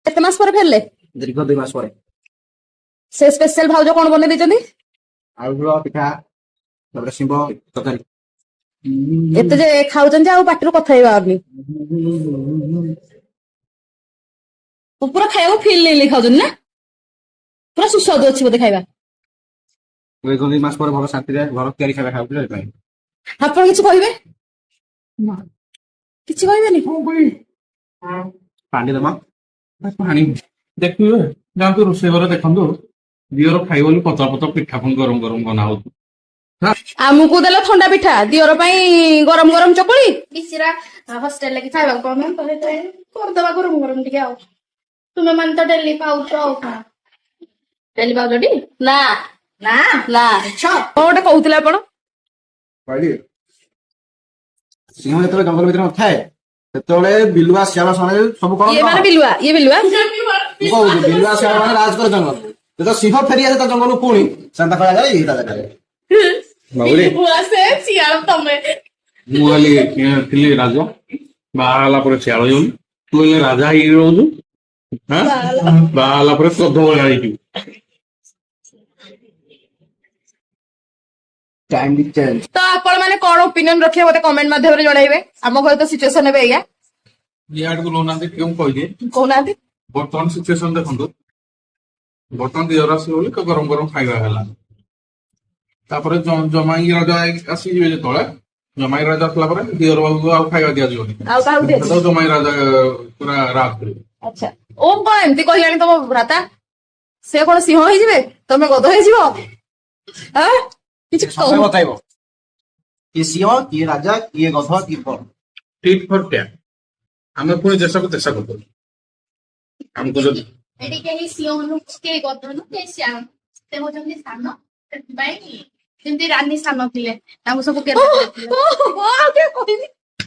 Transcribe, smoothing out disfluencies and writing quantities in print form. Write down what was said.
କେତେ ମାସ ପରେ ଫେରିଲେ? ଦୀର୍ଘ 2 ମାସ ପରେ। ସେ ସ୍ପେଶାଲ ଭାଉଜ କଣ ବନେଇ ଦେଇଛନ୍ତି? ଆଳୁ ଝୋଳ, ପିଠା, ତାପରେ ଶିମ୍ବ ତରକାରୀ। ଏତେ ଯେ ଖାଉଛନ୍ତି ଆଉ ପାଟିରୁ କଥା ହେଇ ବାହାରୁନି। ପୁରା ଖାଇବାକୁ ଫିଲ୍ ନେଇ ଖାଉଛନ୍ତି ନା? ପୁରା ସୁସ୍ୱାଦୁ ଅଛି ବୋଧେ ଖାଇବା। 2 ମାସ ପରେ ଭଲ ଶାନ୍ତିରେ ଘର ତିଆରି ଖାଇବା ଖାଉଥିଲେ ସେଥିପାଇଁ। ଆପଣ କିଛି କହିବେ? କିଛି କହିବେନି? ପାଣି ଦେମା ପାଣି ଦେଖିବେ ଯାଆନ୍ତୁ ରୋଷେଇ ଘରେ ଦେଖନ୍ତୁ ଦିଅର ଖାଇବ ବୋଲି ପତଳା ପତଳା ପିଠା ପୁଣି ଗରମ ଗରମ ବନା ହଉଛି। ଆମକୁ ଦେଲ ଥଣ୍ଡା ପିଠା, ଦିଅର ପାଇଁ ଗରମ ଗରମ ଚକୁଳି। କିଛିରା ହଷ୍ଟେଲ ଲାଗି ଖାଇବାକୁ ପାଉନାହାନ୍ତି ତ ସେଥିପାଇଁ କରିଦବା ଗରମ ଗରମ ଟିକେ ଆଉ। ତୁମେ ମାନେ ତ ଡେଲି ପାଉଛ ଆଉ କଣ? ଡେଲି ପାଉଛ ଟି? ନା ନା ନା କଣ ଗୋଟେ କହୁଥିଲେ ଆପଣ? କହିଲି ସିଂହ ଯେତେବେଳେ ଜଙ୍ଗଲ ଭିତରେ ନଥାଏ ସେତେବେଳେ ବିଲୁଆ ଶିଆଳ ଶଣେ ସବୁ କଣ ଇଏ ମାନେ ବିଲୁଆ, ଇଏ ବିଲୁଆ। ମୁଁ କହୁଛି ବିଲୁଆ ଶିଆଳ ମାନେ ରାଜ করে ଜଙ୍ଗଲ। ଯେତେବେଳେ ସିଂହ ଫେରି ଆସେ ତା ଜଙ୍ଗଲକୁ ପୁଣି ଶାନ୍ତା କଳା ଜାଗାରେ ଏଇଟା ଜାଗାରେ ବାବୁରେ ମୁଁ ହେଲି ଥିଲି ରାଜା ବାହା ହେଲା ପରେ ଶିଆଳ ହେଇଗଲି। ତୁ ହେଲେ ରାଜା ହେଇକି ରହୁଛୁ, ବାହା ହେଲା ପରେ କ୍ରୋଧ ଭଳିଆ ହେଇଯିବୁ। ଟାଇମ ବି ଚେଞ୍ଜ। ତ ଆପଣ ମାନେ କଣ ଓପିନିଅନ ରଖିବେ ମତେ କମେଣ୍ଟ ମାଧ୍ୟମରେ ଜଣାଇବେ। ଆମ ଘରେ ତ ସିଚୁଏସନ ଏବେ ଏଇଆ। ଇଆଡକୁ ନଉନାହାନ୍ତି କେଉଁ କହିଦିଏ କହୁନାହାନ୍ତି। ବର୍ତ୍ତମାନ ସିଚୁଏସନ ଦେଖନ୍ତୁ। ବର୍ତ୍ତମାନ ଦିଅର ଆସିବ ବୋଲି ଗରମ ଗରମ ଖାଇବା ହେଲା। ତାପରେ ଜମାଇ ରାଜା ଆସିଯିବେ ଯେତେବେଳେ ଜମାଇ ରାଜା ଆସିଲା ପରେ ଦିଅର ବାବୁକୁ ଆଉ ଖାଇବା ଦିଆଯିବନି। ଆଉ କାହାକୁ ଦିଆଯିବ? ସେତେବେଳେ ଜମାଇ ରାଜା ପୁରା ରାଜ କରିବେ। ଆଚ୍ଛା ଓମ୍ କଣ ଏମିତି କହିଲାଣି ତମ ଭ୍ରାତା? ସେ କଣ ସିଂହ ହେଇଯିବେ ତମେ ଗଧ ହେଇଯିବ? କିଛି ସମୟ ବତାଇବ କିଏ ସିଂହ କିଏ ରାଜା କିଏ ଗଧ କିଏ କଣ। ଠିକ୍ ଫର୍ ଟ୍ୟାକ୍ ଆମେ ପୁଣି ଦେଶକୁ ଦେଶ କରିଦବୁ। ଆମକୁ ଯଦି ଏଠି କେହି ସିଂହ ନୁହଁ, କେହି ଗଧ ନୁହଁ, କେହି ଶିଆଳ ନୁହଁ। ସେ ହଉଛନ୍ତି ସାନ, ସେଥିପାଇଁ ଯେମିତି ରାନୀ ସାନ ଥିଲେ ତାଙ୍କୁ ସବୁ